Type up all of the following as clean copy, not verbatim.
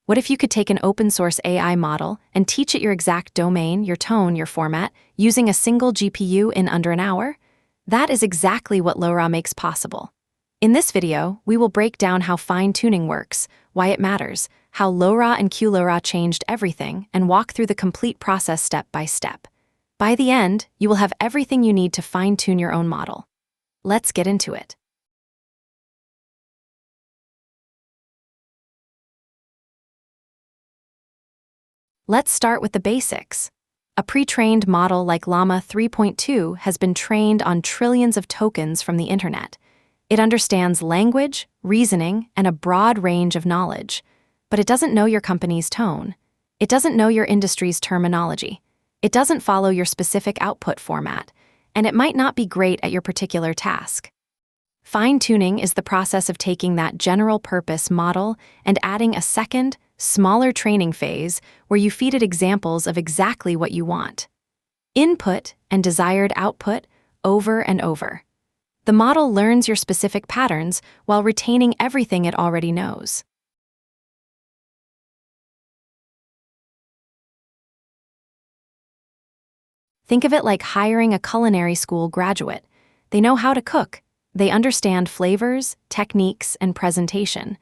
What if you could take an open-source AI model and teach it your exact domain, your tone, your format, using a single GPU in under an hour? That is exactly what LoRA makes possible. In this video, we will break down how fine-tuning works, why it matters, how LoRA and QLoRA changed everything, and walk through the complete process step by step. By the end, you will have everything you need to fine-tune your own model. Let's get into it. Let's start with the basics. A pre-trained model like Llama 3.2 has been trained on trillions of tokens from the internet. It understands language, reasoning, and a broad range of knowledge. But it doesn't know your company's tone. It doesn't know your industry's terminology. It doesn't follow your specific output format, and it might not be great at your particular task. Fine-tuning is the process of taking that general-purpose model and adding a second, smaller training phase where you feed it examples of exactly what you want. Input and desired output over and over. The model learns your specific patterns while retaining everything it already knows. Think of it like hiring a culinary school graduate. They know how to cook. They understand flavors, techniques, and presentation,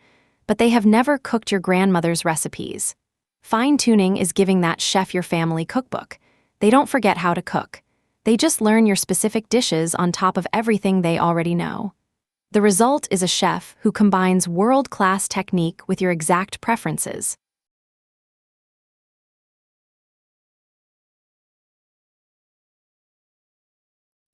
but they have never cooked your grandmother's recipes. Fine-tuning is giving that chef your family cookbook. They don't forget how to cook. They just learn your specific dishes on top of everything they already know. The result is a chef who combines world-class technique with your exact preferences.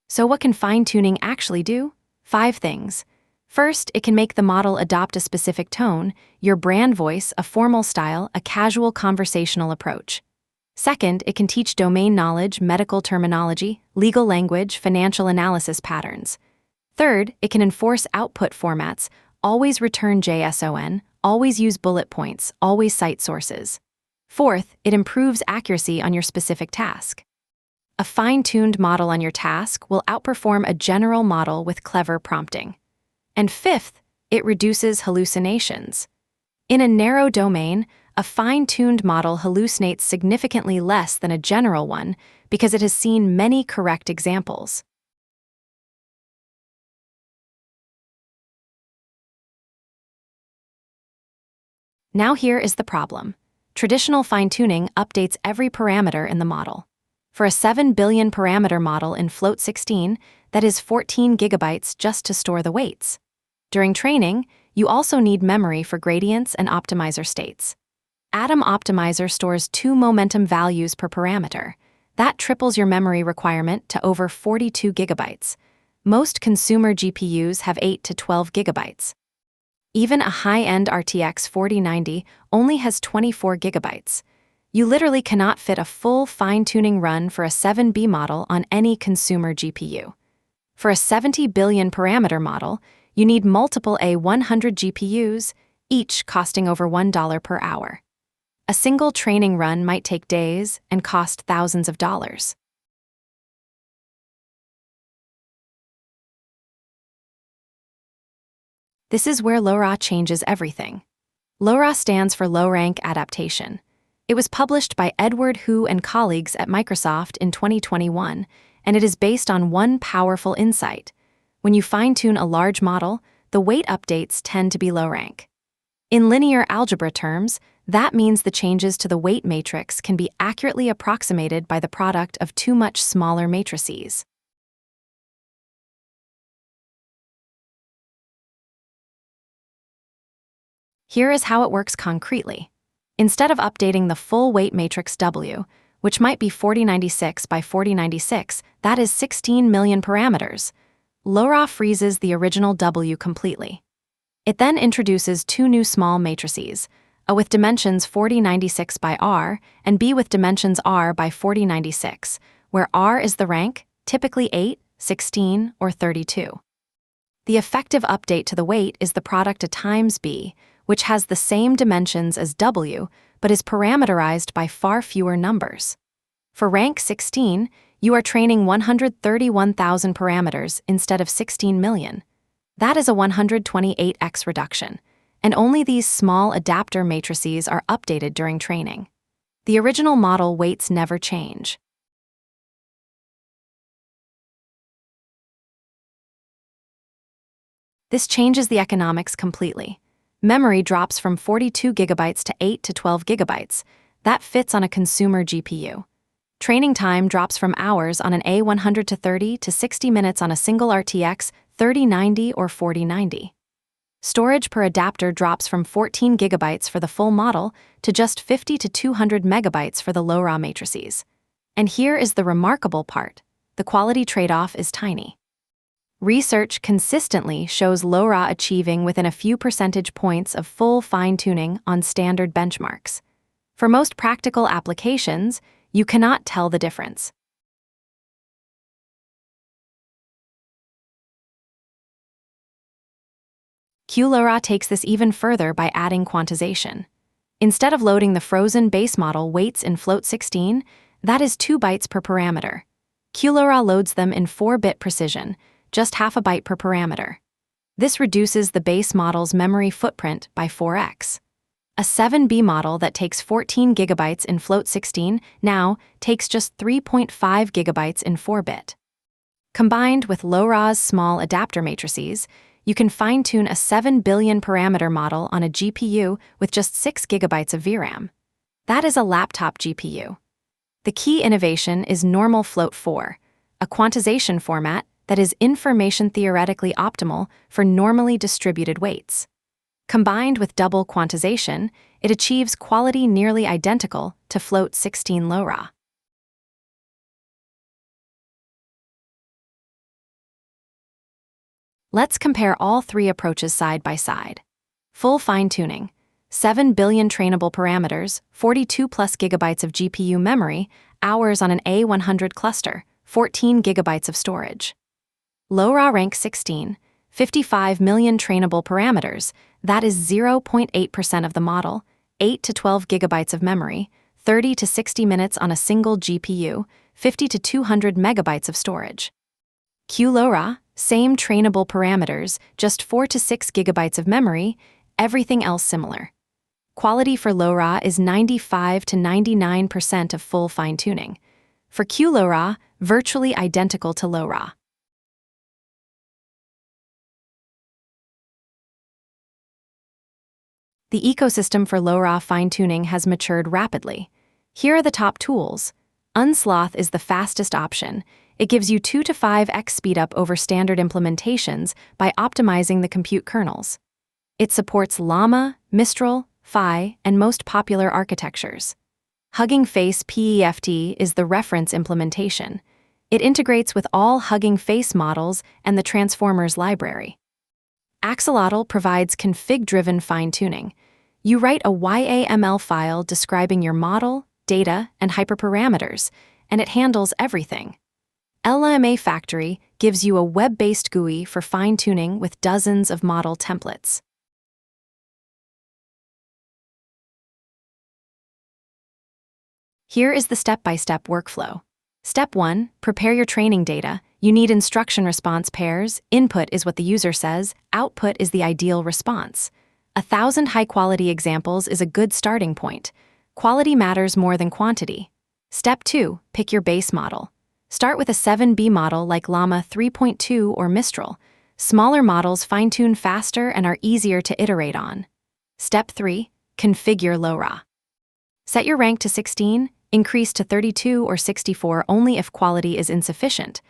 So what can fine-tuning actually do? 5 things. First, it can make the model adopt a specific tone, your brand voice, a formal style, a casual conversational approach. Second, it can teach domain knowledge, medical terminology, legal language, financial analysis patterns. Third, it can enforce output formats, always return JSON, always use bullet points, always cite sources. Fourth, it improves accuracy on your specific task. A fine-tuned model on your task will outperform a general model with clever prompting. And fifth, it reduces hallucinations. In a narrow domain, a fine-tuned model hallucinates significantly less than a general one because it has seen many correct examples. Now here is the problem. Traditional fine-tuning updates every parameter in the model. For a 7 billion parameter model in Float 16, that is 14 gigabytes just to store the weights. During training, you also need memory for gradients and optimizer states. Atom Optimizer stores 2 momentum values per parameter. That triples your memory requirement to over 42 gigabytes. Most consumer GPUs have 8 to 12 gigabytes. Even a high-end RTX 4090 only has 24 gigabytes. You literally cannot fit a full fine-tuning run for a 7B model on any consumer GPU. For a 70 billion parameter model, you need multiple A100 GPUs, each costing over $1 per hour. A single training run might take days and cost thousands of dollars. This is where LoRA changes everything. LoRA stands for low-rank adaptation. It was published by Edward Hu and colleagues at Microsoft in 2021, and it is based on one powerful insight. When you fine-tune a large model, the weight updates tend to be low-rank. In linear algebra terms, that means the changes to the weight matrix can be accurately approximated by the product of 2 much smaller matrices. Here is how it works concretely. Instead of updating the full weight matrix W, which might be 4096 by 4096, that is 16 million parameters, LoRA freezes the original W completely. It then introduces 2 new small matrices, A with dimensions 4096 by R and B with dimensions R by 4096, where R is the rank, typically 8, 16, or 32. The effective update to the weight is the product A times B, which has the same dimensions as W, but is parameterized by far fewer numbers. For rank 16, you are training 131,000 parameters instead of 16 million. That is a 128x reduction. and only these small adapter matrices are updated during training. The original model weights never change. This changes the economics completely. Memory drops from 42 gigabytes to 8 to 12 gigabytes. That fits on a consumer GPU. Training time drops from hours on an A100 to 30 to 60 minutes on a single RTX 3090 or 4090. Storage per adapter drops from 14 gigabytes for the full model to just 50 to 200 megabytes for the LoRA matrices. And here is the remarkable part: the quality trade-off is tiny. Research consistently shows LoRA achieving within a few percentage points of full fine-tuning on standard benchmarks. For most practical applications, you cannot tell the difference. LoRA takes this even further by adding quantization. Instead of loading the frozen base model weights in Float 16, that is 2 bytes per parameter. LoRA loads them in 4-bit precision, just half a byte per parameter. This reduces the base model's memory footprint by 4x. A 7B model that takes 14 gigabytes in Float 16 now takes just 3.5 gigabytes in 4-bit. Combined with LoRa's small adapter matrices, you can fine-tune a 7 billion parameter model on a GPU with just 6 gigabytes of VRAM. That is a laptop GPU. The key innovation is normal Float 4, a quantization format that is information theoretically optimal for normally distributed weights. Combined with double quantization, it achieves quality nearly identical to Float 16 LoRA. Let's compare all three approaches side by side. Full fine-tuning, 7 billion trainable parameters, 42 plus gigabytes of GPU memory, hours on an A100 cluster, 14 gigabytes of storage. LoRA Rank 16, 55 million trainable parameters, that is 0.8% of the model, 8 to 12 gigabytes of memory, 30 to 60 minutes on a single GPU, 50 to 200 megabytes of storage. LoRA, same trainable parameters, just 4 to 6 gigabytes of memory, everything else similar. Quality for LoRA is 95 to 99% of full fine-tuning. For LoRA, virtually identical to LoRA. The ecosystem for LoRA fine-tuning has matured rapidly. Here are the top tools. Unsloth is the fastest option. It gives you 2 to 5x speedup over standard implementations by optimizing the compute kernels. It supports Llama, Mistral, Phi, and most popular architectures. Hugging Face PEFT is the reference implementation. It integrates with all Hugging Face models and the Transformers library. Axolotl provides config-driven fine-tuning. You write a YAML file describing your model, data, and hyperparameters, and it handles everything. LLMA Factory gives you a web-based GUI for fine-tuning with dozens of model templates. Here is the step-by-step workflow. Step 1, prepare your training data. You need instruction response pairs. Input is what the user says, output is the ideal response. 1,000 high-quality examples is a good starting point. Quality matters more than quantity. Step 2, pick your base model. Start with a 7B model like Llama 3.2 or Mistral. Smaller models fine-tune faster and are easier to iterate on. Step 3, configure LoRA. Set your rank to 16, increase to 32 or 64 only if quality is insufficient.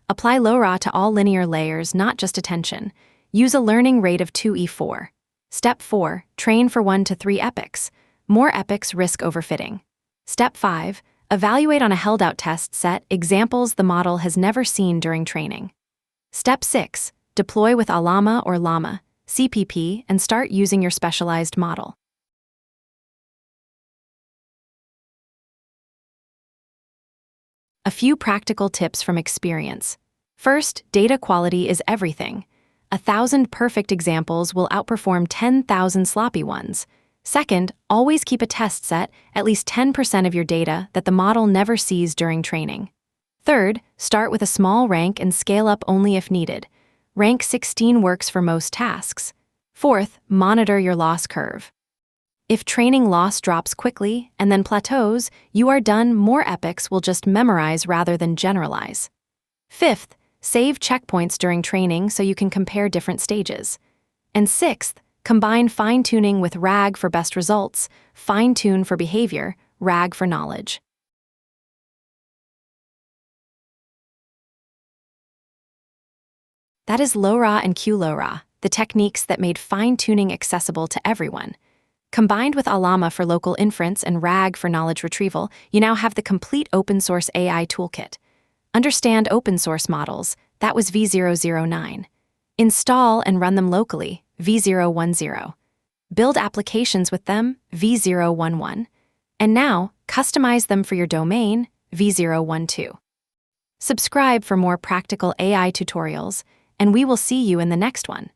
Apply LoRA to all linear layers, not just attention. Use a learning rate of 2E4. Step 4, train for 1 to 3 epochs. More epochs risk overfitting. Step 5, evaluate on a held-out test set examples the model has never seen during training. Step 6, deploy with Llama or Llama, CPP, and start using your specialized model. A few practical tips from experience. First, data quality is everything. 1,000 perfect examples will outperform 10,000 sloppy ones. Second, always keep a test set, at least 10% of your data that the model never sees during training. Third, start with a small rank and scale up only if needed. Rank 16 works for most tasks. Fourth, monitor your loss curve. If training loss drops quickly and then plateaus, you are done. More epics will just memorize rather than generalize. Fifth, save checkpoints during training so you can compare different stages. And sixth, combine fine-tuning with RAG for best results, fine-tune for behavior, RAG for knowledge. That is LoRA and QLoRA, the techniques that made fine-tuning accessible to everyone. Combined with Alama for local inference and RAG for knowledge retrieval, you now have the complete open-source AI toolkit. Understand open-source models, that was V009. Install and run them locally, V010. Build applications with them, V011. And now, customize them for your domain, V012. Subscribe for more practical AI tutorials, and we will see you in the next one.